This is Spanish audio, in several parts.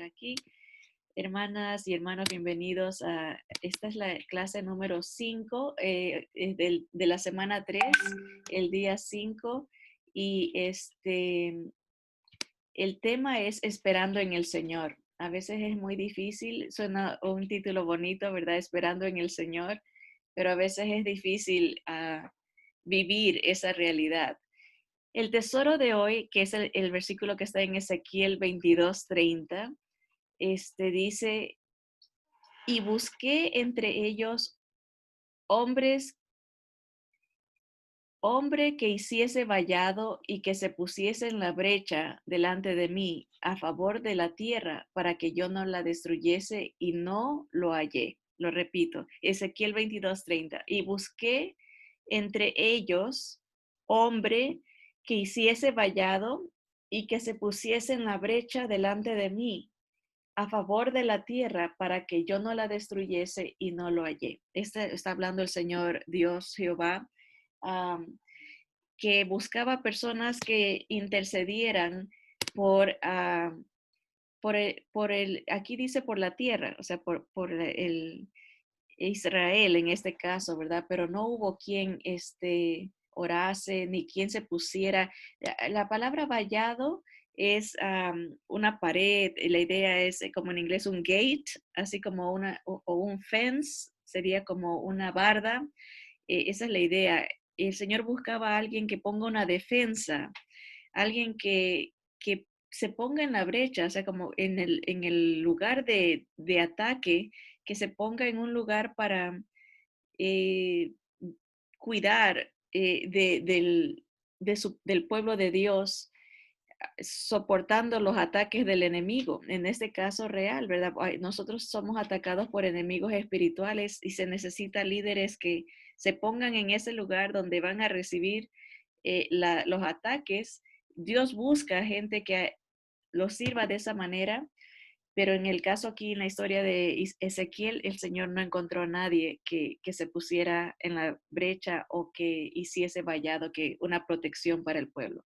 aquí. Hermanas y hermanos, bienvenidos a, esta es la clase número 5 de la semana 3, el día 5, y el tema es Esperando en el Señor. A veces es muy difícil, suena un título bonito, ¿verdad? Esperando en el Señor, pero a veces es difícil vivir esa realidad. El tesoro de hoy, que es el versículo que está en Ezequiel 22:30, dice, y busqué entre ellos hombres, hombre que hiciese vallado y que se pusiese en la brecha delante de mí a favor de la tierra para que yo no la destruyese y no lo hallé. Lo repito, Ezequiel 22:30, y busqué entre ellos hombre que hiciese vallado y que se pusiese en la brecha delante de mí a favor de la tierra para que yo no la destruyese y no lo hallé. Está hablando el Señor Dios Jehová, um, que buscaba personas que intercedieran por, aquí dice por la tierra, o sea, por el Israel en este caso, ¿verdad? Pero no hubo quien orase ni quien se pusiera. La palabra vallado es una pared, y la idea es como en inglés un gate, así como o un fence, sería como una barda. Esa es la idea. El Señor buscaba a alguien que ponga una defensa, alguien que se ponga en la brecha, o sea, como en el lugar de ataque, que se ponga en un lugar para eh, cuidar del pueblo de Dios, soportando los ataques del enemigo, en este caso real, ¿verdad? Nosotros somos atacados por enemigos espirituales y se necesita líderes que se pongan en ese lugar donde van a recibir los ataques. Dios busca gente que los sirva de esa manera, pero en el caso aquí, en la historia de Ezequiel, el Señor no encontró a nadie que se pusiera en la brecha o que hiciese vallado, que una protección para el pueblo.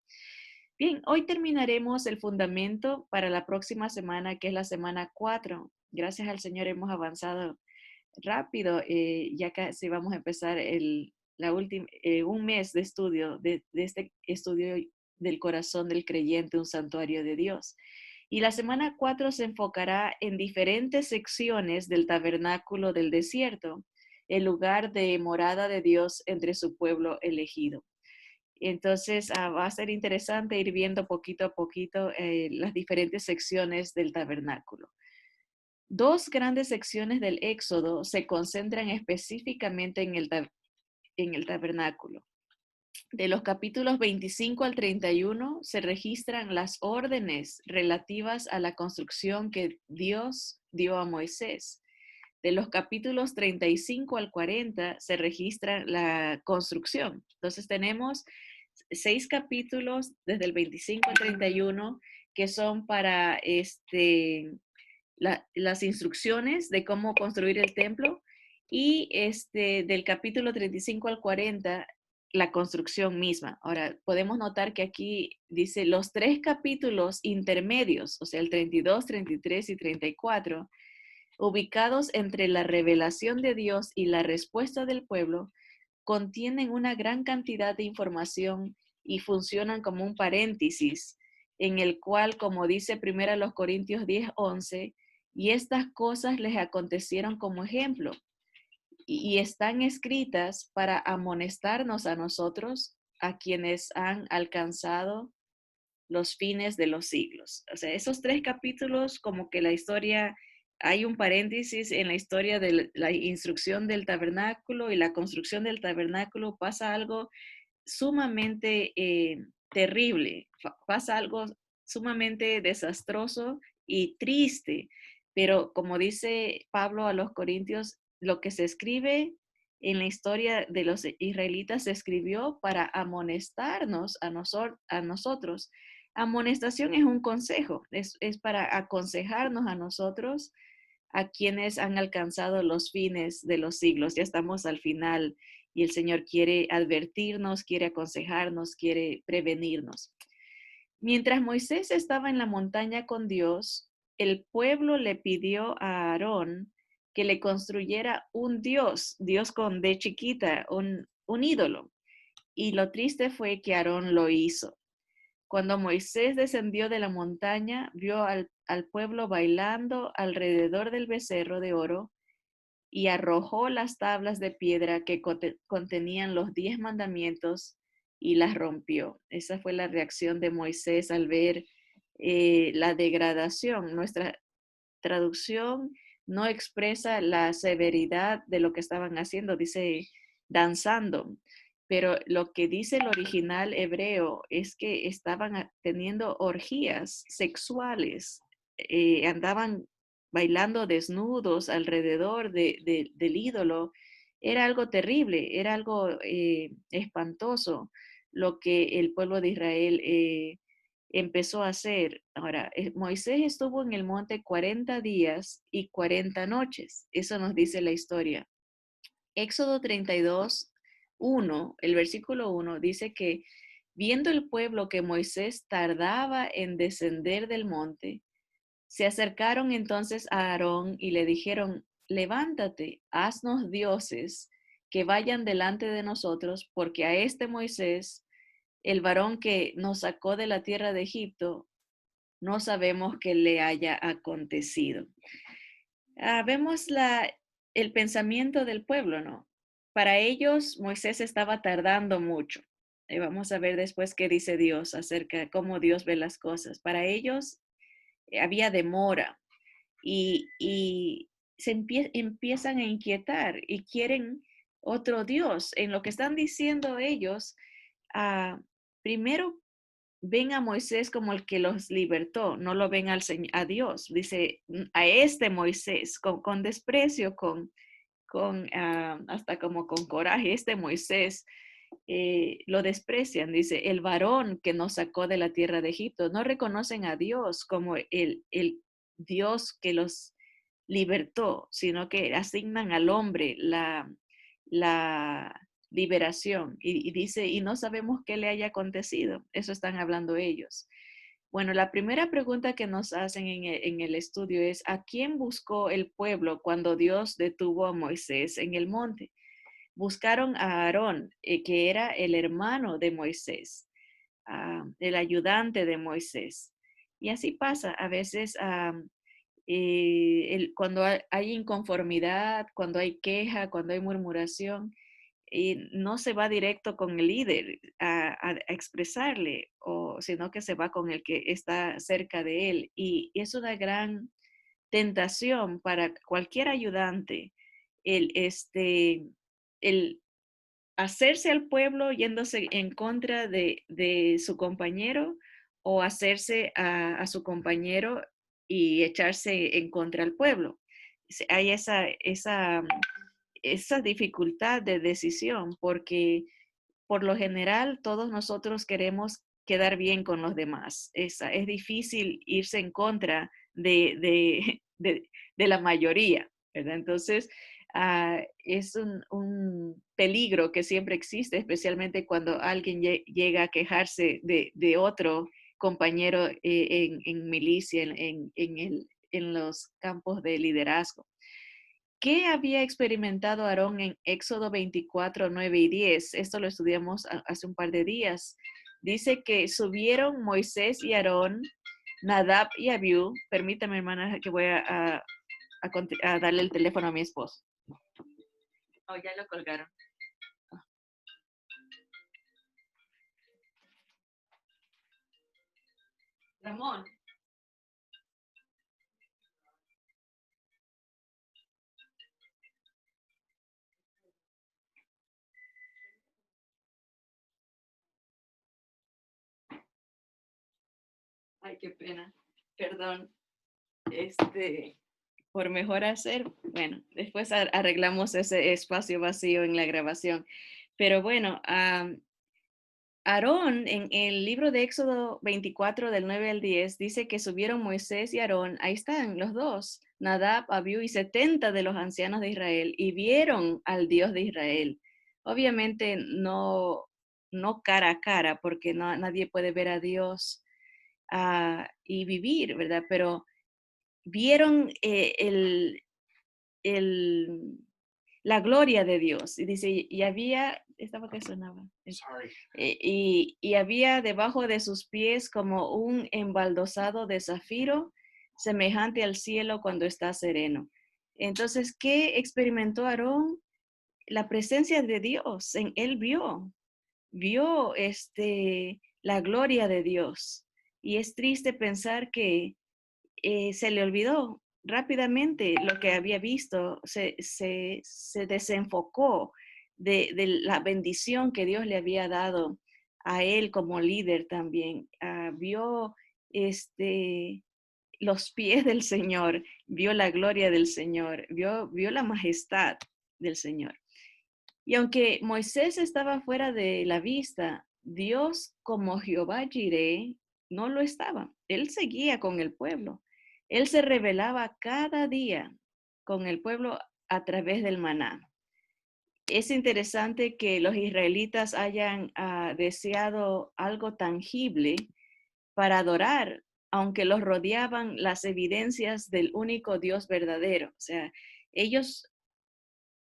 Bien, hoy terminaremos el fundamento para la próxima semana, que es la semana 4. Gracias al Señor hemos avanzado rápido. Ya casi vamos a empezar un mes de estudio, de este estudio del corazón del creyente, un santuario de Dios. Y la semana 4 se enfocará en diferentes secciones del tabernáculo del desierto, el lugar de morada de Dios entre su pueblo elegido. Entonces va a ser interesante ir viendo poquito a poquito las diferentes secciones del tabernáculo. Dos grandes secciones del Éxodo se concentran específicamente en el tabernáculo. De los capítulos 25 al 31 se registran las órdenes relativas a la construcción que Dios dio a Moisés. De los capítulos 35 al 40 se registra la construcción. Entonces tenemos 6 capítulos desde el 25 al 31 que son para las instrucciones de cómo construir el templo, y del capítulo 35 al 40 la construcción misma. Ahora, podemos notar que aquí dice los 3 capítulos intermedios, o sea, el 32, 33 y 34, ubicados entre la revelación de Dios y la respuesta del pueblo, contienen una gran cantidad de información y funcionan como un paréntesis en el cual, como dice 1 Corintios 10:11, y estas cosas les acontecieron como ejemplo y están escritas para amonestarnos a nosotros, a quienes han alcanzado los fines de los siglos. O sea, esos 3 capítulos, como que la historia, hay un paréntesis en la historia de la instrucción del tabernáculo y la construcción del tabernáculo, pasa algo sumamente terrible, pasa algo sumamente desastroso y triste, pero como dice Pablo a los Corintios, lo que se escribe en la historia de los israelitas se escribió para amonestarnos a nosotros. Amonestación es un consejo, es para aconsejarnos a nosotros, a quienes han alcanzado los fines de los siglos. Ya estamos al final y el Señor quiere advertirnos, quiere aconsejarnos, quiere prevenirnos. Mientras Moisés estaba en la montaña con Dios, el pueblo le pidió a Aarón que le construyera un Dios con D chiquita, un ídolo. Y lo triste fue que Aarón lo hizo. Cuando Moisés descendió de la montaña, vio al pueblo bailando alrededor del becerro de oro y arrojó las tablas de piedra que contenían los 10 mandamientos y las rompió. Esa fue la reacción de Moisés al ver la degradación. Nuestra traducción no expresa la severidad de lo que estaban haciendo, dice danzando, pero lo que dice el original hebreo es que estaban teniendo orgías sexuales, andaban bailando desnudos alrededor del ídolo. Era algo terrible, era algo espantoso lo que el pueblo de Israel empezó a hacer. Ahora, Moisés estuvo en el monte 40 días y 40 noches. Eso nos dice la historia. Éxodo 32, 1, el versículo 1, dice que viendo el pueblo que Moisés tardaba en descender del monte, se acercaron entonces a Aarón y le dijeron, levántate, haznos dioses que vayan delante de nosotros, porque a este Moisés, el varón que nos sacó de la tierra de Egipto, no sabemos qué le haya acontecido. Vemos el pensamiento del pueblo, ¿no? Para ellos, Moisés estaba tardando mucho. Y vamos a ver después qué dice Dios acerca de cómo Dios ve las cosas. Para ellos había demora y se empiezan a inquietar y quieren otro Dios. En lo que están diciendo ellos, primero ven a Moisés como el que los libertó, no lo ven a Dios. Dice, a este Moisés, con desprecio, hasta como con coraje, este Moisés lo desprecian. Dice, el varón que nos sacó de la tierra de Egipto. No reconocen a Dios como el Dios que los libertó, sino que asignan al hombre la liberación. Y dice, y no sabemos qué le haya acontecido. Eso están hablando ellos. Bueno, la primera pregunta que nos hacen en el estudio es, ¿a quién buscó el pueblo cuando Dios detuvo a Moisés en el monte? Buscaron a Aarón, que era el hermano de Moisés, el ayudante de Moisés. Y así pasa, a veces cuando hay inconformidad, cuando hay queja, cuando hay murmuración, no se va directo con el líder a expresarle, sino que se va con el que está cerca de él. Y es una gran tentación para cualquier ayudante el hacerse al pueblo yéndose en contra de su compañero o hacerse a su compañero y echarse en contra al pueblo. Hay esa dificultad de decisión porque por lo general todos nosotros queremos quedar bien con los demás. Es difícil irse en contra de la mayoría, ¿verdad? Entonces, es un peligro que siempre existe, especialmente cuando alguien llega a quejarse de otro compañero en milicia, en los campos de liderazgo. ¿Qué había experimentado Aarón en Éxodo 24, 9 y 10? Esto lo estudiamos hace un par de días. Dice que subieron Moisés y Aarón, Nadab y Abiú. Permítame, hermana, que voy a darle el teléfono a mi esposo. Oh, ya lo colgaron. Ramón. Ay, qué pena. Perdón. Por mejor hacer, bueno, después arreglamos ese espacio vacío en la grabación. Pero bueno, Aarón, en el libro de Éxodo 24, del 9 al 10, dice que subieron Moisés y Aarón, ahí están los dos, Nadab, Abiú y 70 de los ancianos de Israel, y vieron al Dios de Israel. Obviamente no cara a cara, porque nadie puede ver a Dios y vivir, ¿verdad? Pero vieron el, la gloria de Dios. Y dice, y había, estaba que sonaba. Y había debajo de sus pies como un embaldosado de zafiro, semejante al cielo cuando está sereno. Entonces, ¿qué experimentó Aarón? La presencia de Dios. Él vio la gloria de Dios. Y es triste pensar que se le olvidó rápidamente lo que había visto, se desenfocó de la bendición que Dios le había dado a él como líder también. Vio este, los pies del Señor, vio la gloria del Señor, vio la majestad del Señor. Y aunque Moisés estaba fuera de la vista, Dios como Jehová Jireh no lo estaba. Él seguía con el pueblo. Él se revelaba cada día con el pueblo a través del maná. Es interesante que los israelitas hayan deseado algo tangible para adorar, aunque los rodeaban las evidencias del único Dios verdadero. O sea, ellos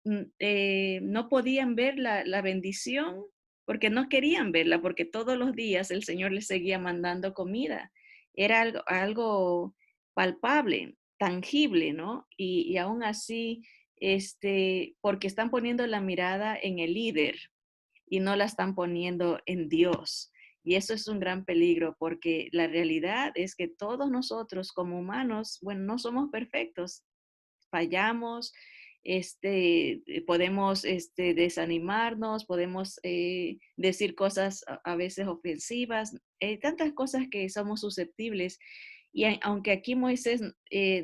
no podían ver la bendición porque no querían verla, porque todos los días el Señor les seguía mandando comida. Era algo palpable, tangible, ¿no? Y aún así, porque están poniendo la mirada en el líder y no la están poniendo en Dios. Y eso es un gran peligro porque la realidad es que todos nosotros como humanos, bueno, no somos perfectos, fallamos, podemos desanimarnos, podemos decir cosas a veces ofensivas, tantas cosas que somos susceptibles. Y aunque aquí Moisés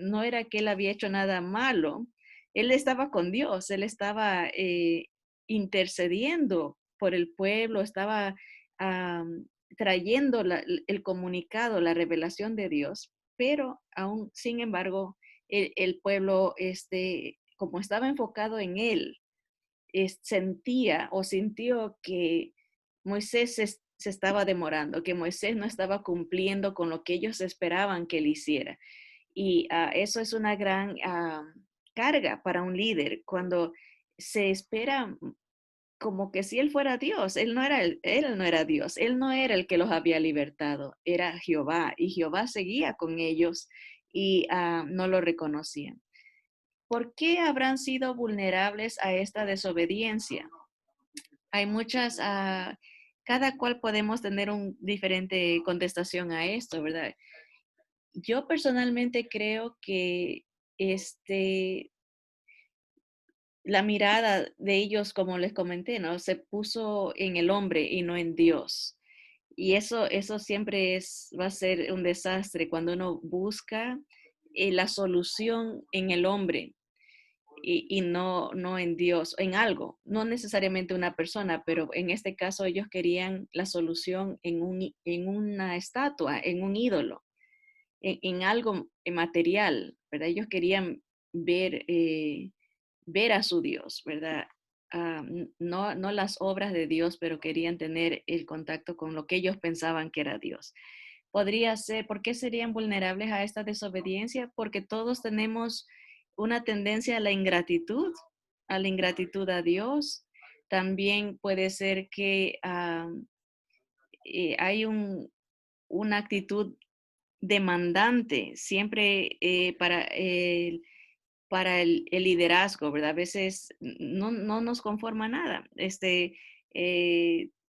no era que él había hecho nada malo, él estaba con Dios, él estaba intercediendo por el pueblo, estaba trayendo el comunicado, la revelación de Dios, pero aún, sin embargo, el pueblo, como estaba enfocado en él, sentía o sintió que Moisés se estaba demorando, que Moisés no estaba cumpliendo con lo que ellos esperaban que él hiciera. Y eso es una gran carga para un líder cuando se espera como que si él fuera Dios. Él no era Dios, él no era el que los había libertado, era Jehová, y Jehová seguía con ellos y no lo reconocían. ¿Por qué habrán sido vulnerables a esta desobediencia? Hay muchas, cada cual podemos tener una diferente contestación a esto, ¿verdad? Yo personalmente creo que la mirada de ellos, como les comenté, ¿no? Se puso en el hombre y no en Dios. Y eso siempre va a ser un desastre cuando uno busca la solución en el hombre y no en Dios, en algo, no necesariamente una persona, pero en este caso ellos querían la solución en una estatua, en un ídolo, en algo material, ¿verdad? Ellos querían ver a su Dios, ¿verdad? No las obras de Dios, pero querían tener el contacto con lo que ellos pensaban que era Dios. Podría ser, ¿por qué serían vulnerables a esta desobediencia? Porque todos tenemos una tendencia a la ingratitud a Dios. También puede ser que hay una actitud demandante siempre para el liderazgo, ¿verdad? A veces no nos conforma nada.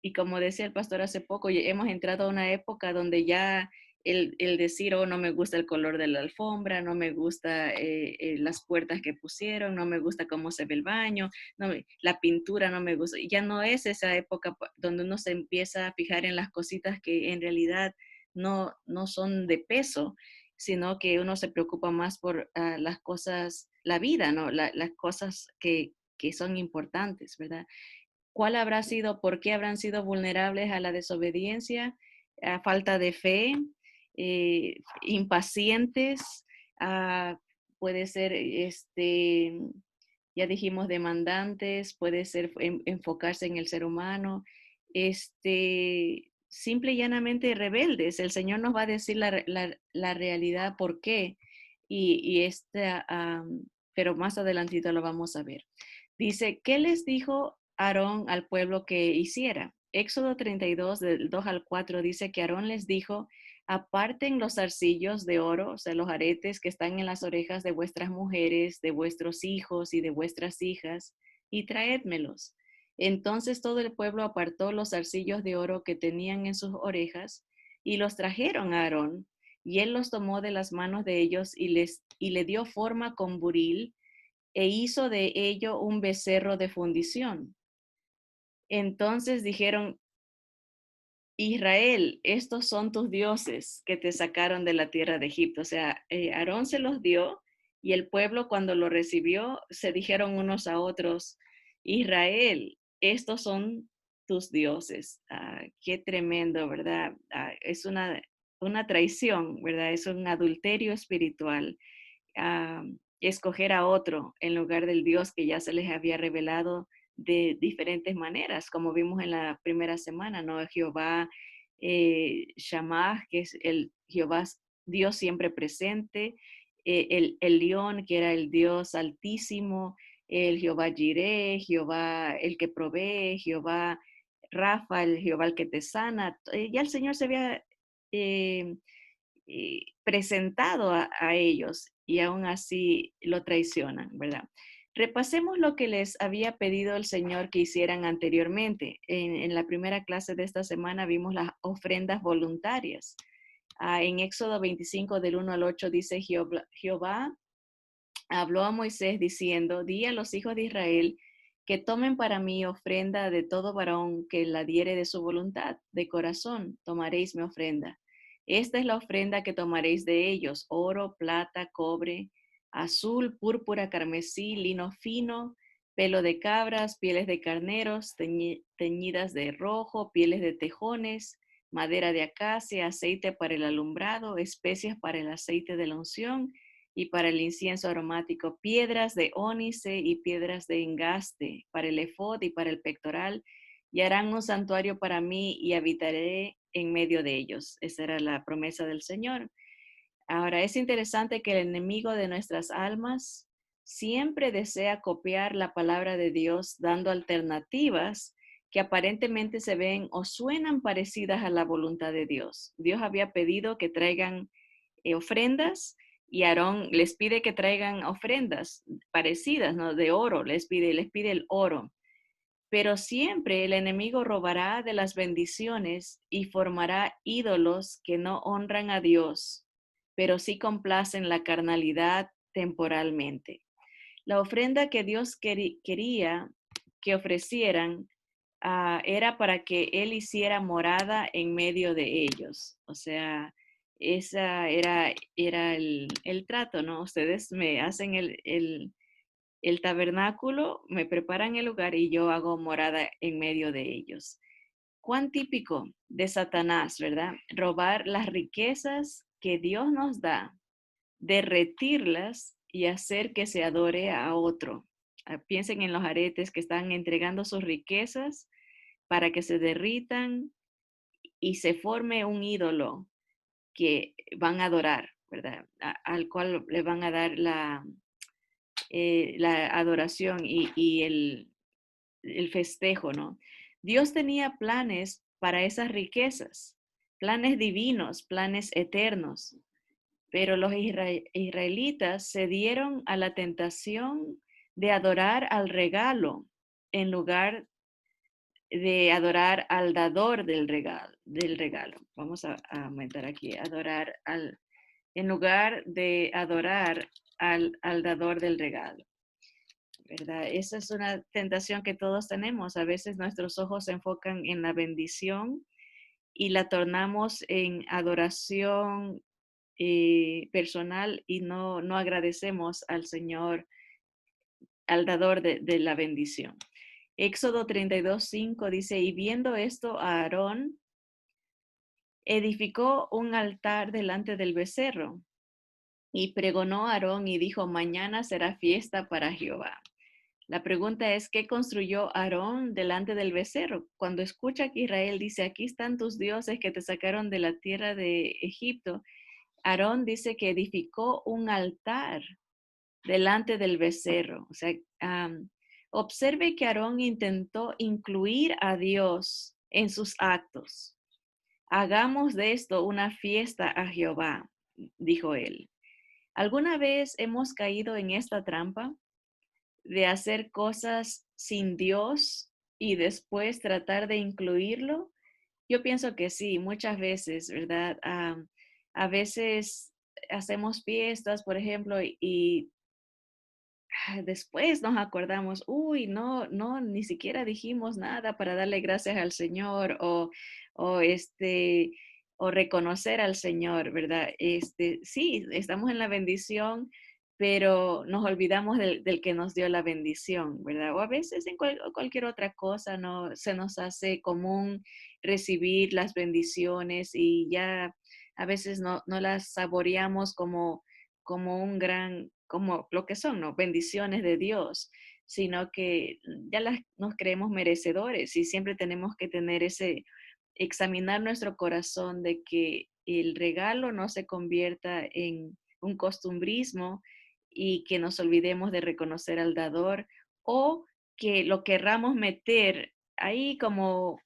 Y como decía el pastor hace poco, hemos entrado a una época donde ya el decir, oh, no me gusta el color de la alfombra, no me gusta las puertas que pusieron, no me gusta cómo se ve el baño, la pintura no me gusta. Ya no es esa época donde uno se empieza a fijar en las cositas que en realidad no son de peso, sino que uno se preocupa más por las cosas, la vida, ¿no? Las cosas que son importantes, ¿verdad? ¿Cuál habrá sido, por qué habrán sido vulnerables a la desobediencia, a falta de fe, impacientes, puede ser, ya dijimos, demandantes, puede ser enfocarse en el ser humano, simple y llanamente rebeldes? El Señor nos va a decir la realidad por qué. y pero más adelantito lo vamos a ver. Dice, ¿qué les dijo Aarón al pueblo que hiciera? Éxodo 32, del 2 al 4, dice que Aarón les dijo, aparten los zarcillos de oro, o sea, los aretes que están en las orejas de vuestras mujeres, de vuestros hijos y de vuestras hijas, y traédmelos. Entonces todo el pueblo apartó los zarcillos de oro que tenían en sus orejas y los trajeron a Aarón, y él los tomó de las manos de ellos y le dio forma con buril e hizo de ello un becerro de fundición. Entonces dijeron, Israel, estos son tus dioses que te sacaron de la tierra de Egipto. O sea, Aarón se los dio y el pueblo cuando lo recibió se dijeron unos a otros, Israel, estos son tus dioses. Qué tremendo, ¿verdad? Es una traición, ¿verdad? Es un adulterio espiritual. ah, Escoger a otro en lugar del Dios que ya se les había revelado de diferentes maneras, como vimos en la primera semana, ¿no? Jehová Shammah, que es el Jehová Dios siempre presente, el león, que era el Dios altísimo, el Jehová Jireh, Jehová el que provee, Jehová Rafa, el Jehová el que te sana. Ya el Señor se había eh, presentado a ellos y aún así lo traicionan, ¿verdad? Repasemos lo que les había pedido el Señor que hicieran anteriormente. En la primera clase de esta semana vimos las ofrendas voluntarias. En Éxodo 25 del 1 al 8 dice Jehová habló a Moisés diciendo, di a los hijos de Israel que tomen para mí ofrenda de todo varón que la diere de su voluntad, de corazón, tomaréis mi ofrenda. Esta es la ofrenda que tomaréis de ellos, oro, plata, cobre, azul, púrpura, carmesí, lino fino, pelo de cabras, pieles de carneros, teñidas de rojo, pieles de tejones, madera de acacia, aceite para el alumbrado, especias para el aceite de la unción, y para el incienso aromático, piedras de ónice y piedras de engaste para el efod y para el pectoral, y harán un santuario para mí y habitaré en medio de ellos. Esa era la promesa del Señor. Ahora, es interesante que el enemigo de nuestras almas siempre desea copiar la palabra de Dios dando alternativas que aparentemente se ven o suenan parecidas a la voluntad de Dios. Dios había pedido que traigan ofrendas y Aarón les pide que traigan ofrendas parecidas, ¿no? De oro, les pide el oro. Pero siempre el enemigo robará de las bendiciones y formará ídolos que no honran a Dios, pero sí complacen la carnalidad temporalmente. La ofrenda que Dios quería que ofrecieran era para que Él hiciera morada en medio de ellos. O sea, esa era el trato, ¿no? Ustedes me hacen el tabernáculo, me preparan el lugar y yo hago morada en medio de ellos. Cuán típico de Satanás, ¿verdad? Robar las riquezas que Dios nos da, derretirlas y hacer que se adore a otro. Piensen en los aretes que están entregando sus riquezas para que se derritan y se forme un ídolo que van a adorar, ¿verdad? Al cual le van a dar la adoración y el festejo, ¿no? Dios tenía planes para esas riquezas, planes divinos, planes eternos, pero los israelitas se dieron a la tentación de adorar al regalo en lugar de adorar al dador del regalo. Vamos a aumentar aquí, en lugar de adorar al dador del regalo. ¿Verdad? Esa es una tentación que todos tenemos. A veces nuestros ojos se enfocan en la bendición y la tornamos en adoración personal y no agradecemos al Señor, al dador de la bendición. Éxodo 32:5 dice, y viendo esto, Aarón edificó un altar delante del becerro y pregonó a Aarón y dijo, mañana será fiesta para Jehová. La pregunta es, ¿qué construyó Aarón delante del becerro? Cuando escucha que Israel dice, aquí están tus dioses que te sacaron de la tierra de Egipto, Aarón dice que edificó un altar delante del becerro. O sea, observe que Aarón intentó incluir a Dios en sus actos. Hagamos de esto una fiesta a Jehová, dijo él. ¿Alguna vez hemos caído en esta trampa de hacer cosas sin Dios y después tratar de incluirlo? Yo pienso que sí, muchas veces, ¿verdad? A veces hacemos fiestas, por ejemplo, y después nos acordamos, uy, no, no, ni siquiera dijimos nada para darle gracias al Señor o o reconocer al Señor, ¿verdad? Sí, estamos en la bendición, pero nos olvidamos del que nos dio la bendición, ¿verdad? O a veces en cualquier otra cosa, ¿no? Se nos hace común recibir las bendiciones y ya a veces no las saboreamos como un gran, como lo que son, ¿no? Bendiciones de Dios, sino que ya nos creemos merecedores y siempre tenemos que tener examinar nuestro corazón de que el regalo no se convierta en un costumbrismo y que nos olvidemos de reconocer al dador o que lo querramos meter ahí como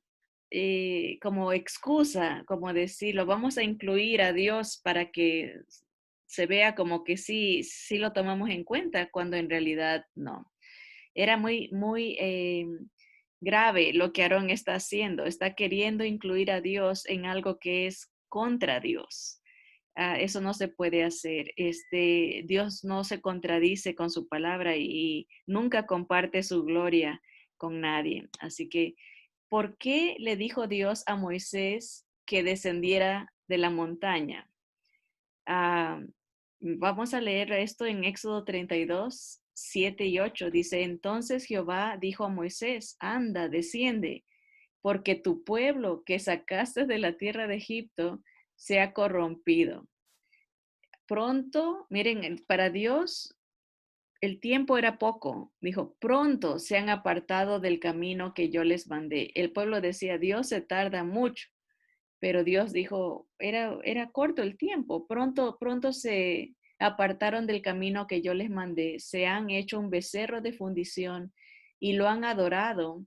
excusa, como decirlo, vamos a incluir a Dios para que se vea como que sí, sí lo tomamos en cuenta, cuando en realidad no. Era muy grave lo que Aarón está haciendo. Está queriendo incluir a Dios en algo que es contra Dios. Eso no se puede hacer. Dios no se contradice con su palabra y nunca comparte su gloria con nadie. Así que, ¿por qué le dijo Dios a Moisés que descendiera de la montaña? Ah, Vamos a leer esto en Éxodo 32, 7 y 8. Dice, entonces Jehová dijo a Moisés, anda, desciende, porque tu pueblo que sacaste de la tierra de Egipto se ha corrompido. Pronto, miren, para Dios el tiempo era poco. Dijo, pronto se han apartado del camino que yo les mandé. El pueblo decía, Dios se tarda mucho. Pero Dios dijo, era corto el tiempo, pronto se apartaron del camino que yo les mandé, se han hecho un becerro de fundición y lo han adorado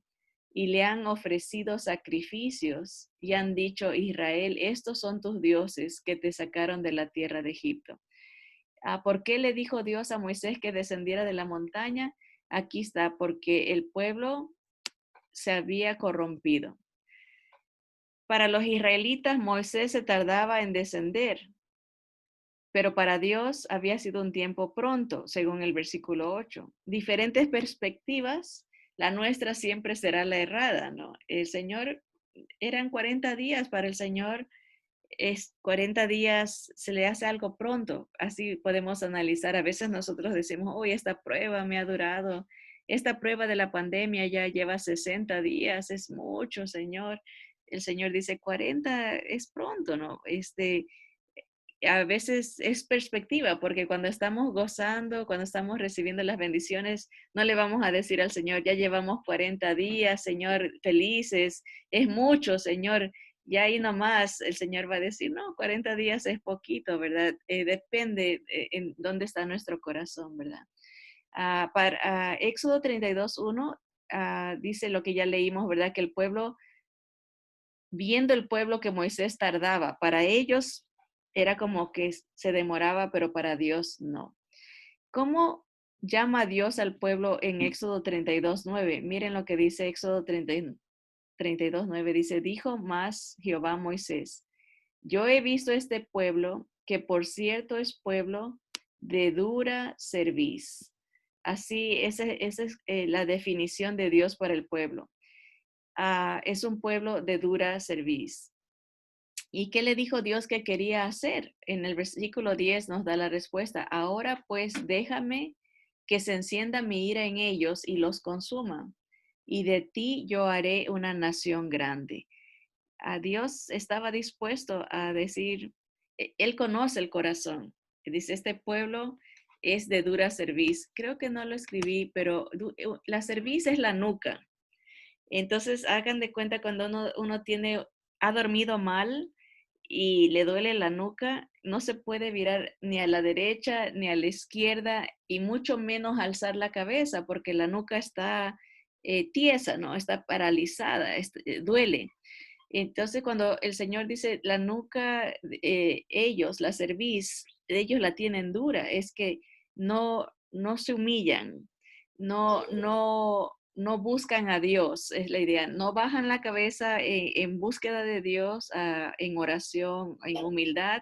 y le han ofrecido sacrificios y han dicho, Israel, estos son tus dioses que te sacaron de la tierra de Egipto. ¿Por qué le dijo Dios a Moisés que descendiera de la montaña? Aquí está, porque el pueblo se había corrompido. Para los israelitas, Moisés se tardaba en descender, pero para Dios había sido un tiempo pronto, según el versículo 8. Diferentes perspectivas, la nuestra siempre será la errada, ¿no? El Señor, eran 40 días para el Señor, 40 días se le hace algo pronto. Así podemos analizar. A veces nosotros decimos, hoy esta prueba me ha durado, esta prueba de la pandemia ya lleva 60 días, es mucho, Señor. El Señor dice, 40 es pronto, ¿no? A veces es perspectiva, porque cuando estamos gozando, cuando estamos recibiendo las bendiciones, no le vamos a decir al Señor, ya llevamos 40 días, Señor, felices, es mucho, Señor. Ya ahí nomás el Señor va a decir, no, 40 días es poquito, ¿verdad? Depende en dónde está nuestro corazón, ¿verdad? Para Éxodo 32:1 dice lo que ya leímos, ¿verdad? Que el pueblo, viendo el pueblo que Moisés tardaba, para ellos era como que se demoraba, pero para Dios no. ¿Cómo llama Dios al pueblo en Éxodo 32:9? Miren lo que dice Éxodo 32:9. Dice, dijo más Jehová a Moisés, yo he visto este pueblo, que por cierto es pueblo de dura cerviz. Así, esa es la definición de Dios para el pueblo. Es un pueblo de dura cerviz. ¿Y qué le dijo Dios que quería hacer? En el versículo 10 nos da la respuesta. Ahora pues déjame que se encienda mi ira en ellos y los consuma. Y de ti yo haré una nación grande. A Dios estaba dispuesto a decir, Él conoce el corazón. Dice, este pueblo es de dura cerviz. Creo que no lo escribí, pero la cerviz es la nuca. Entonces hagan de cuenta cuando uno ha dormido mal y le duele la nuca, no se puede virar ni a la derecha ni a la izquierda y mucho menos alzar la cabeza porque la nuca está tiesa, ¿no? Está paralizada, duele. Entonces, cuando el Señor dice la nuca, ellos, la cerviz, ellos la tienen dura, es que no se humillan, no buscan a Dios, es la idea. No bajan la cabeza en búsqueda de Dios, en oración, en humildad,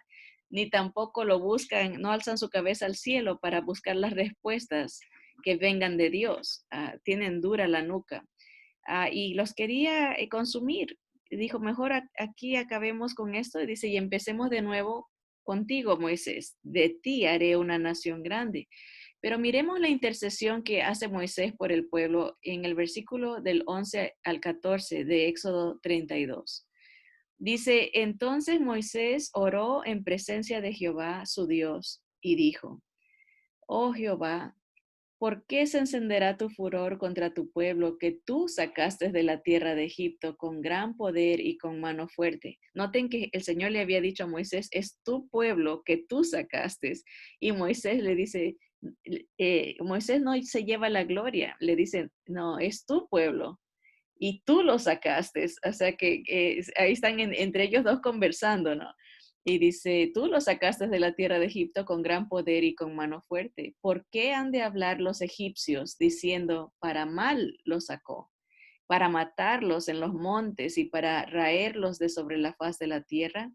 ni tampoco lo buscan, no alzan su cabeza al cielo para buscar las respuestas que vengan de Dios. Tienen dura la nuca. Y los quería consumir. Dijo, mejor aquí acabemos con esto. Y dice, y empecemos de nuevo contigo, Moisés. De ti haré una nación grande. Pero miremos la intercesión que hace Moisés por el pueblo en el versículo del 11 al 14 de Éxodo 32. Dice, entonces Moisés oró en presencia de Jehová, su Dios, y dijo, oh Jehová, ¿por qué se encenderá tu furor contra tu pueblo que tú sacaste de la tierra de Egipto con gran poder y con mano fuerte? Noten que el Señor le había dicho a Moisés, es tu pueblo que tú sacaste. Y Moisés le dice, Moisés no se lleva la gloria, le dice, no, es tu pueblo y tú lo sacaste. O sea que ahí están entre ellos dos conversando, ¿no? Y dice, tú lo sacaste de la tierra de Egipto con gran poder y con mano fuerte. ¿Por qué han de hablar los egipcios diciendo, para mal los sacó? Para matarlos en los montes y para raerlos de sobre la faz de la tierra.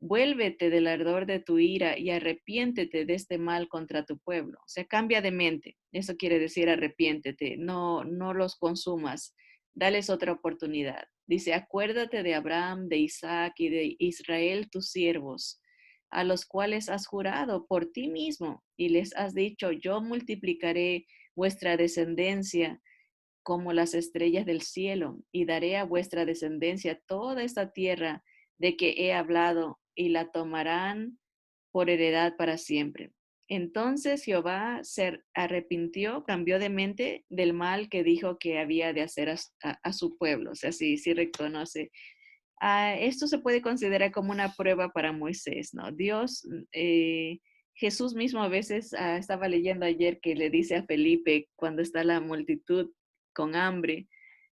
Vuélvete del ardor de tu ira y arrepiéntete de este mal contra tu pueblo. O sea, cambia de mente. Eso quiere decir arrepiéntete. No los consumas. Dales otra oportunidad. Dice, acuérdate de Abraham, de Isaac y de Israel, tus siervos, a los cuales has jurado por ti mismo y les has dicho, yo multiplicaré vuestra descendencia como las estrellas del cielo, y daré a vuestra descendencia toda esta tierra de que he hablado, y la tomarán por heredad para siempre. Entonces Jehová se arrepintió, cambió de mente del mal que dijo que había de hacer a su pueblo. O sea, sí reconoce. Esto se puede considerar como una prueba para Moisés, ¿no? Dios, Jesús mismo a veces, estaba leyendo ayer que le dice a Felipe cuando está la multitud con hambre,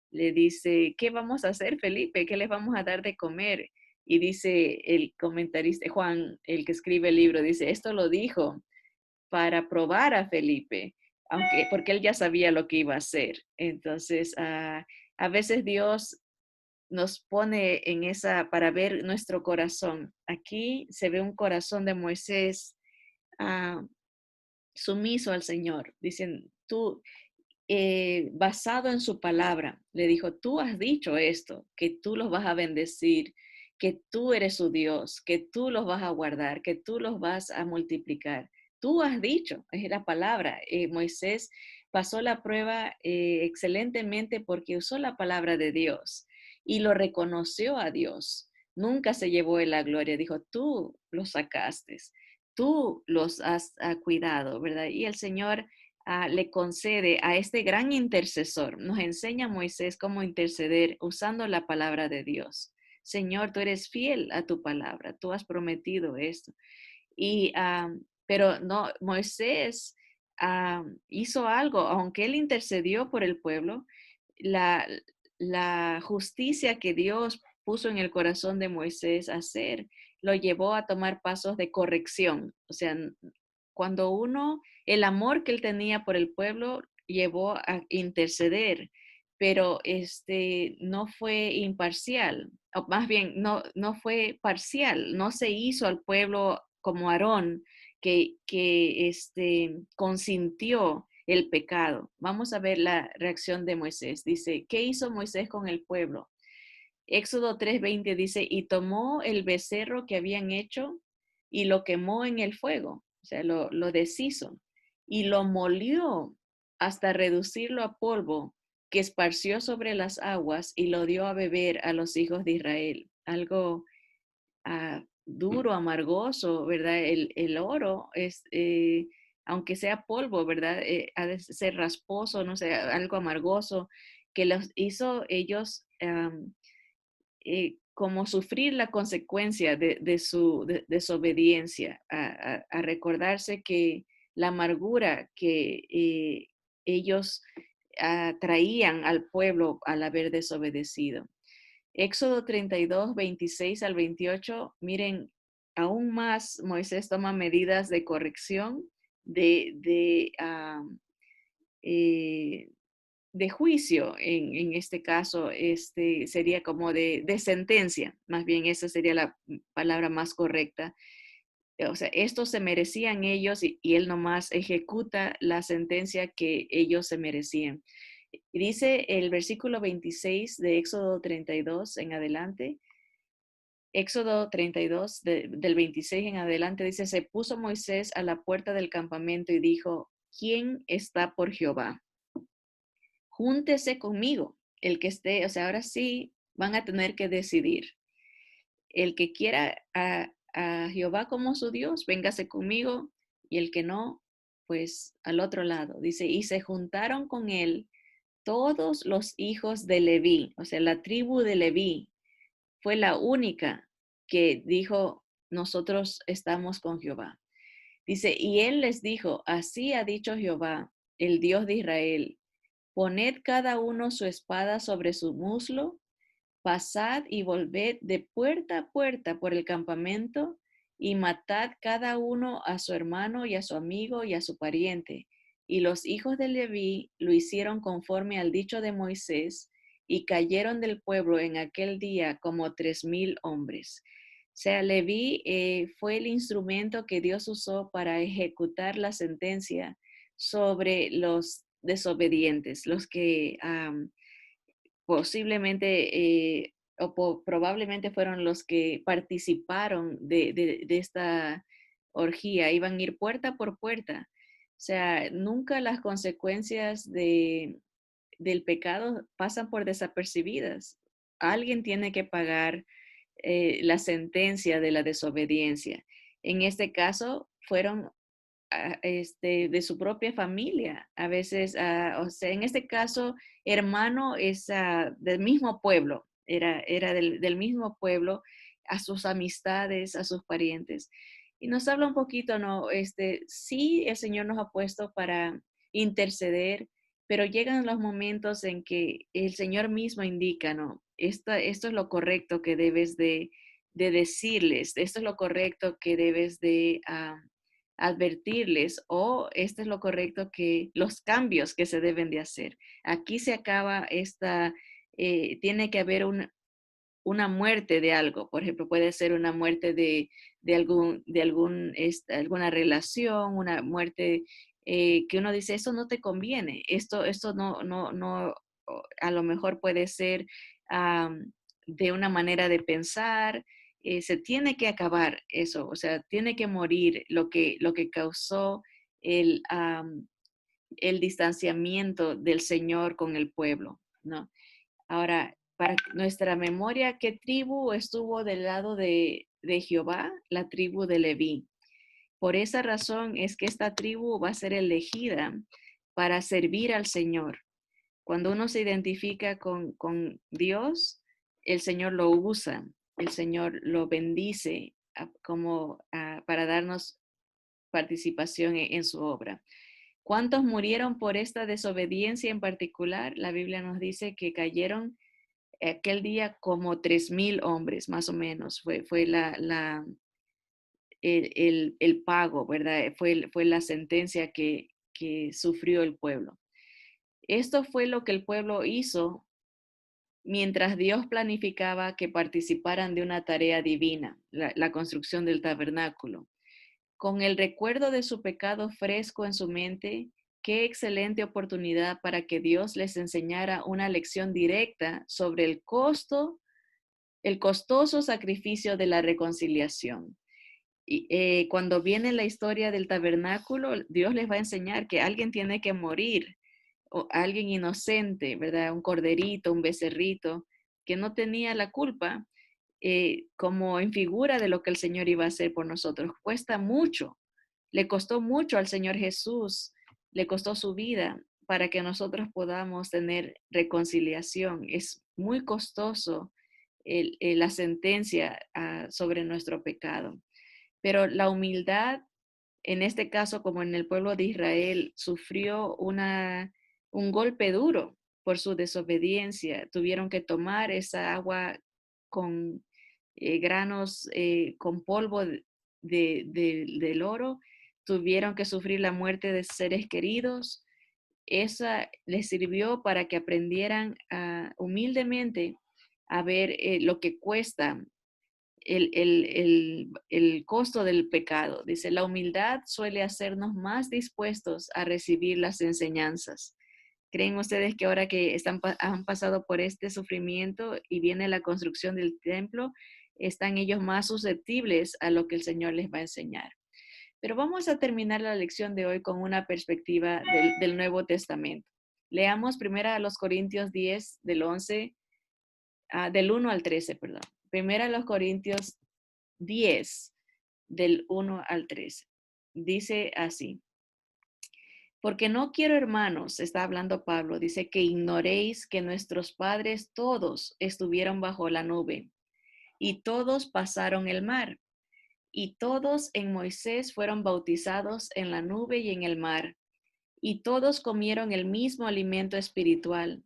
le dice, ¿qué vamos a hacer, Felipe? ¿Qué les vamos a dar de comer? Y dice el comentarista, Juan, el que escribe el libro, dice, esto lo dijo para probar a Felipe, porque él ya sabía lo que iba a hacer. Entonces, a veces Dios nos pone en esa para ver nuestro corazón. Aquí se ve un corazón de Moisés ah, sumiso al Señor. Dicen, tú, basado en su palabra, le dijo, tú has dicho esto, que tú los vas a bendecir, que tú eres su Dios, que tú los vas a guardar, que tú los vas a multiplicar. Tú has dicho, es la palabra. Moisés pasó la prueba excelentemente porque usó la palabra de Dios y lo reconoció a Dios. Nunca se llevó en la gloria, dijo, tú los sacaste, tú los has cuidado, ¿verdad? Y el Señor le concede a este gran intercesor, nos enseña a Moisés cómo interceder usando la palabra de Dios. Señor, tú eres fiel a tu palabra, tú has prometido esto. Y, pero no, Moisés hizo algo, aunque él intercedió por el pueblo, la, la justicia que Dios puso en el corazón de Moisés a hacer, lo llevó a tomar pasos de corrección. O sea, cuando el amor que él tenía por el pueblo llevó a interceder, pero no fue imparcial, o más bien no fue parcial, no se hizo al pueblo como Aarón, que consintió el pecado. Vamos a ver la reacción de Moisés. Dice, ¿qué hizo Moisés con el pueblo? Éxodo 3:20 dice, y tomó el becerro que habían hecho y lo quemó en el fuego, o sea, lo deshizo, y lo molió hasta reducirlo a polvo, que esparció sobre las aguas y lo dio a beber a los hijos de Israel. Algo duro, amargoso, ¿verdad? El oro es, aunque sea polvo, ¿verdad? Ha de ser rasposo, no sé, algo amargoso, que los hizo ellos como sufrir la consecuencia de su desobediencia, a recordarse que la amargura que ellos traían al pueblo al haber desobedecido. Éxodo 32, 26 al 28, miren, aún más Moisés toma medidas de corrección, de, eh, de juicio, en este caso, sería como de sentencia, más bien esa sería la palabra más correcta. O sea, esto se merecían ellos y él nomás ejecuta la sentencia que ellos se merecían. Y dice el versículo 26 de Éxodo 32 en adelante. Éxodo 32, del 26 en adelante, dice, se puso Moisés a la puerta del campamento y dijo, ¿quién está por Jehová? Júntese conmigo, el que esté, o sea, ahora sí van a tener que decidir. El que quiera a Jehová como su Dios, véngase conmigo, y el que no, pues al otro lado. Dice, y se juntaron con él todos los hijos de Leví, o sea, la tribu de Leví fue la única que dijo, nosotros estamos con Jehová. Dice, y él les dijo, así ha dicho Jehová, el Dios de Israel, poned cada uno su espada sobre su muslo, pasad y volved de puerta a puerta por el campamento y matad cada uno a su hermano y a su amigo y a su pariente. Y los hijos de Leví lo hicieron conforme al dicho de Moisés y cayeron del pueblo en aquel día como 3,000 hombres. O sea, Leví fue el instrumento que Dios usó para ejecutar la sentencia sobre los desobedientes, los que posiblemente probablemente fueron los que participaron de esta orgía, iban a ir puerta por puerta. O sea, nunca las consecuencias del pecado pasan por desapercibidas. Alguien tiene que pagar la sentencia de la desobediencia. En este caso, fueron de su propia familia. A veces, o sea, en este caso, hermano es del mismo pueblo, era del mismo pueblo, a sus amistades, a sus parientes. Y nos habla un poquito, ¿no? Sí, el Señor nos ha puesto para interceder, pero llegan los momentos en que el Señor mismo indica, ¿no? Esto es lo correcto que debes de decirles, esto es lo correcto que debes de advertirles o esto es lo correcto que los cambios que se deben de hacer. Aquí se acaba tiene que haber una muerte de algo, por ejemplo, puede ser una muerte alguna relación, una muerte que uno dice, eso no te conviene, esto no, a lo mejor puede ser de una manera de pensar, se tiene que acabar eso, o sea, tiene que morir lo que causó el, el distanciamiento del Señor con el pueblo, ¿no? Ahora, para nuestra memoria, ¿qué tribu estuvo del lado de Jehová? La tribu de Leví. Por esa razón es que esta tribu va a ser elegida para servir al Señor. Cuando uno se identifica con Dios, el Señor lo usa, el Señor lo bendice para darnos participación en su obra. ¿Cuántos murieron por esta desobediencia en particular? La Biblia nos dice que cayeron aquel día como 3,000 hombres, más o menos, fue el pago, ¿verdad? Fue la sentencia que sufrió el pueblo. Esto fue lo que el pueblo hizo mientras Dios planificaba que participaran de una tarea divina, la construcción del tabernáculo. Con el recuerdo de su pecado fresco en su mente, qué excelente oportunidad para que Dios les enseñara una lección directa sobre el costoso sacrificio de la reconciliación. Y cuando viene la historia del tabernáculo, Dios les va a enseñar que alguien tiene que morir, o alguien inocente, ¿verdad? Un corderito, un becerrito, que no tenía la culpa, como en figura de lo que el Señor iba a hacer por nosotros. Cuesta mucho, le costó mucho al Señor Jesús, le costó su vida para que nosotros podamos tener reconciliación. Es muy costoso la sentencia sobre nuestro pecado. Pero la humildad, en este caso, como en el pueblo de Israel, sufrió un golpe duro por su desobediencia. Tuvieron que tomar esa agua con granos, con polvo del oro. Tuvieron que sufrir la muerte de seres queridos. Esa les sirvió para que aprendieran humildemente a ver lo que cuesta el costo del pecado. Dice, la humildad suele hacernos más dispuestos a recibir las enseñanzas. ¿Creen ustedes que ahora que han pasado por este sufrimiento y viene la construcción del templo, están ellos más susceptibles a lo que el Señor les va a enseñar? Pero vamos a terminar la lección de hoy con una perspectiva del Nuevo Testamento. Leamos primero a los Corintios 10, del 1 al 13, perdón. Primero a los Corintios 10, del 1 al 13. Dice así: porque no quiero, hermanos, está hablando Pablo, dice, que ignoréis que nuestros padres todos estuvieron bajo la nube y todos pasaron el mar y todos en Moisés fueron bautizados en la nube y en el mar y todos comieron el mismo alimento espiritual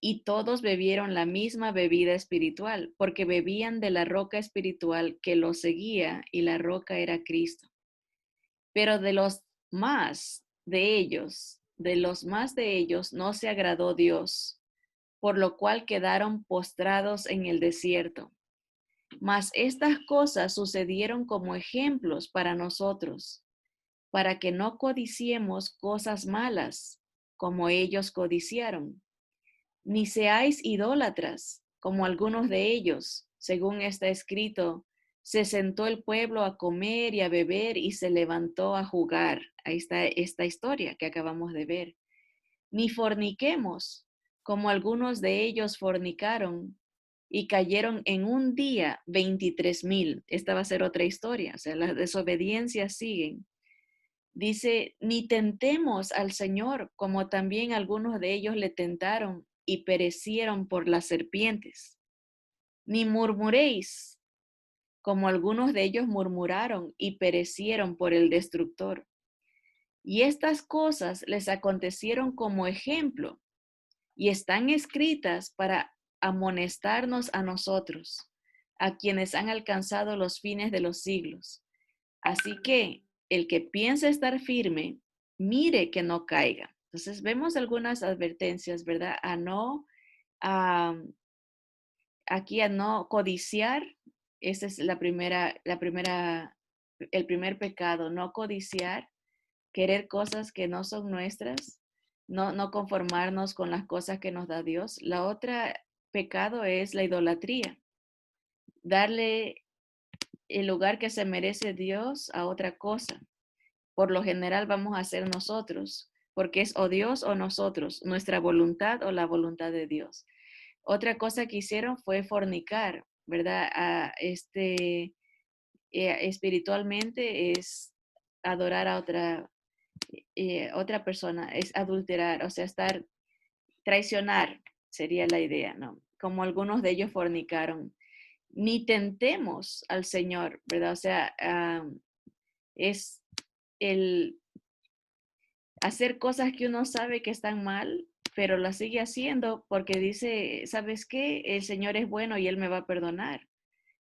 y todos bebieron la misma bebida espiritual, porque bebían de la roca espiritual que los seguía, y la roca era Cristo. Pero de los más de ellos no se agradó Dios, por lo cual quedaron postrados en el desierto. Mas estas cosas sucedieron como ejemplos para nosotros, para que no codiciemos cosas malas, como ellos codiciaron. Ni seáis idólatras, como algunos de ellos, según está escrito, se sentó el pueblo a comer y a beber y se levantó a jugar. Ahí está esta historia que acabamos de ver. Ni forniquemos, como algunos de ellos fornicaron y cayeron en un día 23,000. Esta va a ser otra historia, o sea, las desobediencias siguen. Dice, ni tentemos al Señor, como también algunos de ellos le tentaron y perecieron por las serpientes. Ni murmuréis, como algunos de ellos murmuraron y perecieron por el destructor. Y estas cosas les acontecieron como ejemplo y están escritas para amonestarnos a nosotros, a quienes han alcanzado los fines de los siglos. Así que el que piensa estar firme, mire que no caiga. Entonces vemos algunas advertencias, ¿verdad? A, aquí a no codiciar. Esa es el primer pecado, no codiciar, querer cosas que no son nuestras, no conformarnos con las cosas que nos da Dios. La otra pecado es la idolatría, darle el lugar que se merece Dios a otra cosa. Por lo general vamos a ser nosotros, porque es o Dios o nosotros, nuestra voluntad o la voluntad de Dios. Otra cosa que hicieron fue fornicar, ¿verdad? Espiritualmente es adorar a otra persona, es adulterar, o sea, traicionar sería la idea, ¿no? Como algunos de ellos fornicaron. Ni tentemos al Señor, ¿verdad? O sea, es el hacer cosas que uno sabe que están mal, pero las sigue haciendo porque dice, ¿sabes qué? El Señor es bueno y Él me va a perdonar.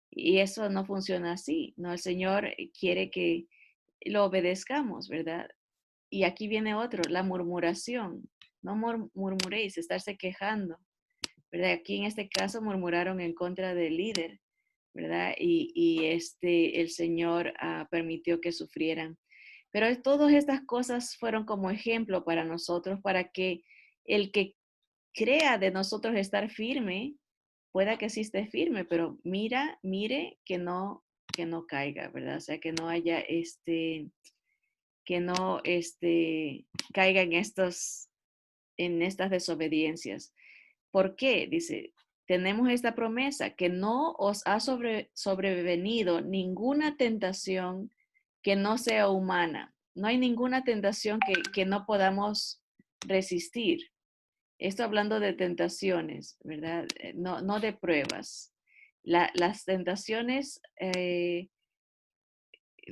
Y eso no funciona así, ¿no? El Señor quiere que lo obedezcamos, ¿verdad? Y aquí viene otro, la murmuración. No murmuréis, estarse quejando, ¿verdad? Aquí en este caso murmuraron en contra del líder, ¿verdad? El Señor permitió que sufrieran. Pero todas estas cosas fueron como ejemplo para nosotros, para que el que crea de nosotros estar firme, pueda que sí esté firme, pero mire que no caiga, ¿verdad? O sea, que no haya que no caiga en estas desobediencias. ¿Por qué? Dice, tenemos esta promesa, que no os ha sobrevenido ninguna tentación que no sea humana. No hay ninguna tentación que no podamos resistir. Esto hablando de tentaciones, ¿verdad? No de pruebas. Las tentaciones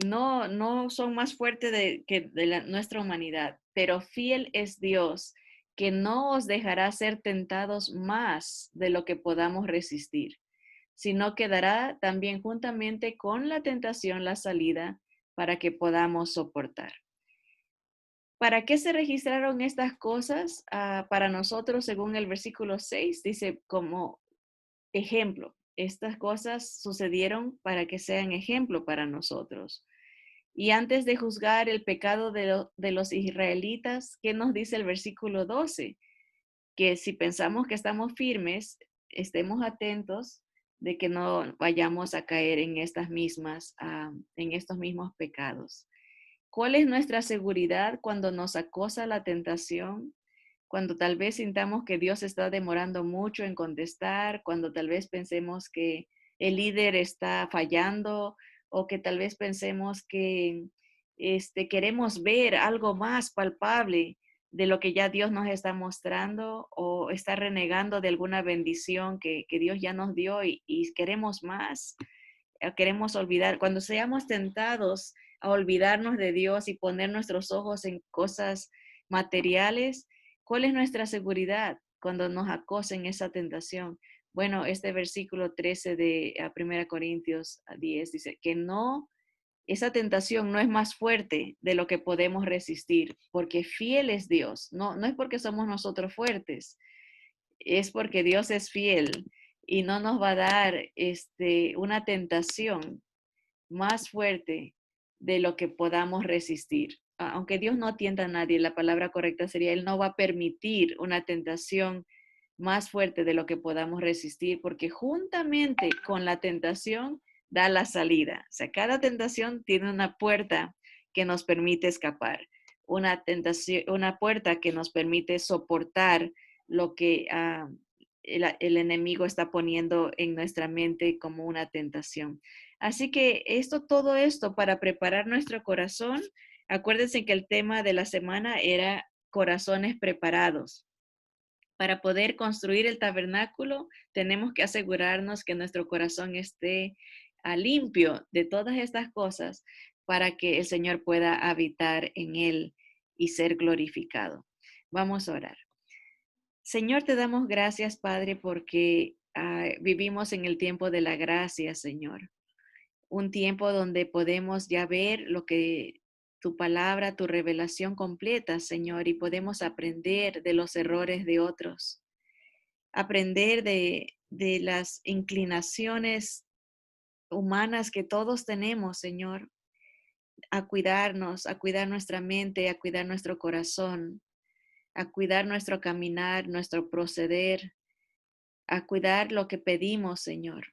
no son más fuertes que de nuestra humanidad, pero fiel es Dios, que no os dejará ser tentados más de lo que podamos resistir, sino que dará también juntamente con la tentación la salida para que podamos soportar. ¿Para qué se registraron estas cosas? Para nosotros, según el versículo 6, dice como ejemplo. Estas cosas sucedieron para que sean ejemplo para nosotros. Y antes de juzgar el pecado de los israelitas, ¿qué nos dice el versículo 12? Que si pensamos que estamos firmes, estemos atentos de que no vayamos a caer en en estos mismos pecados. ¿Cuál es nuestra seguridad cuando nos acosa la tentación? Cuando tal vez sintamos que Dios está demorando mucho en contestar, cuando tal vez pensemos que el líder está fallando o que tal vez pensemos que queremos ver algo más palpable de lo que ya Dios nos está mostrando o está renegando de alguna bendición que Dios ya nos dio y queremos más, queremos olvidar, cuando seamos tentados a olvidarnos de Dios y poner nuestros ojos en cosas materiales, ¿cuál es nuestra seguridad cuando nos acosen esa tentación? Bueno, este versículo 13 de 1 Corintios 10 dice que no, esa tentación no es más fuerte de lo que podemos resistir, porque fiel es Dios. No es porque somos nosotros fuertes, es porque Dios es fiel y no nos va a dar una tentación más fuerte de lo que podamos resistir. Aunque Dios no tienta a nadie, la palabra correcta sería, Él no va a permitir una tentación más fuerte de lo que podamos resistir, porque juntamente con la tentación da la salida. O sea, cada tentación tiene una puerta que nos permite escapar, una tentación, una puerta que nos permite soportar lo que el enemigo está poniendo en nuestra mente como una tentación. Así que todo esto para preparar nuestro corazón. Acuérdense que el tema de la semana era corazones preparados. Para poder construir el tabernáculo, tenemos que asegurarnos que nuestro corazón esté limpio de todas estas cosas para que el Señor pueda habitar en él y ser glorificado. Vamos a orar. Señor, te damos gracias, Padre, porque vivimos en el tiempo de la gracia, Señor. Un tiempo donde podemos ya ver lo que tu palabra, tu revelación completa, Señor, y podemos aprender de los errores de otros, aprender de las inclinaciones humanas que todos tenemos, Señor, a cuidarnos, a cuidar nuestra mente, a cuidar nuestro corazón, a cuidar nuestro caminar, nuestro proceder, a cuidar lo que pedimos, Señor.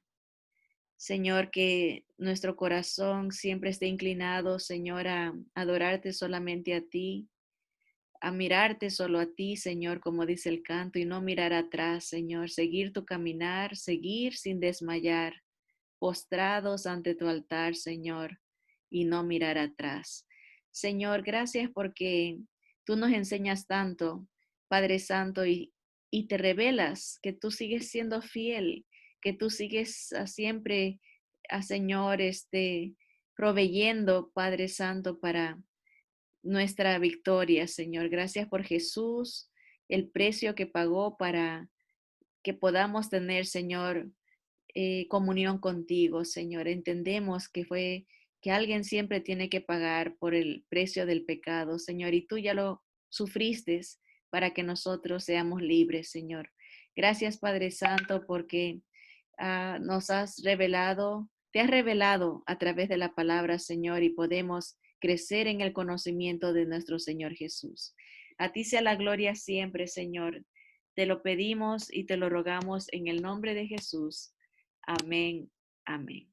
Señor, que nuestro corazón siempre esté inclinado, Señor, a adorarte solamente a ti, a mirarte solo a ti, Señor, como dice el canto, y no mirar atrás, Señor, seguir tu caminar, seguir sin desmayar, postrados ante tu altar, Señor, y no mirar atrás. Señor, gracias porque tú nos enseñas tanto, Padre Santo, y te revelas que tú sigues siendo fiel, que tú sigues siempre, Señor, proveyendo, Padre Santo, para nuestra victoria, Señor. Gracias por Jesús, el precio que pagó para que podamos tener, Señor, comunión contigo, Señor. Entendemos que alguien siempre tiene que pagar por el precio del pecado, Señor, y tú ya lo sufriste para que nosotros seamos libres, Señor. Gracias, Padre Santo, porque nos has revelado, te has revelado a través de la palabra, Señor, y podemos crecer en el conocimiento de nuestro Señor Jesús. A ti sea la gloria siempre, Señor. Te lo pedimos y te lo rogamos en el nombre de Jesús. Amén. Amén.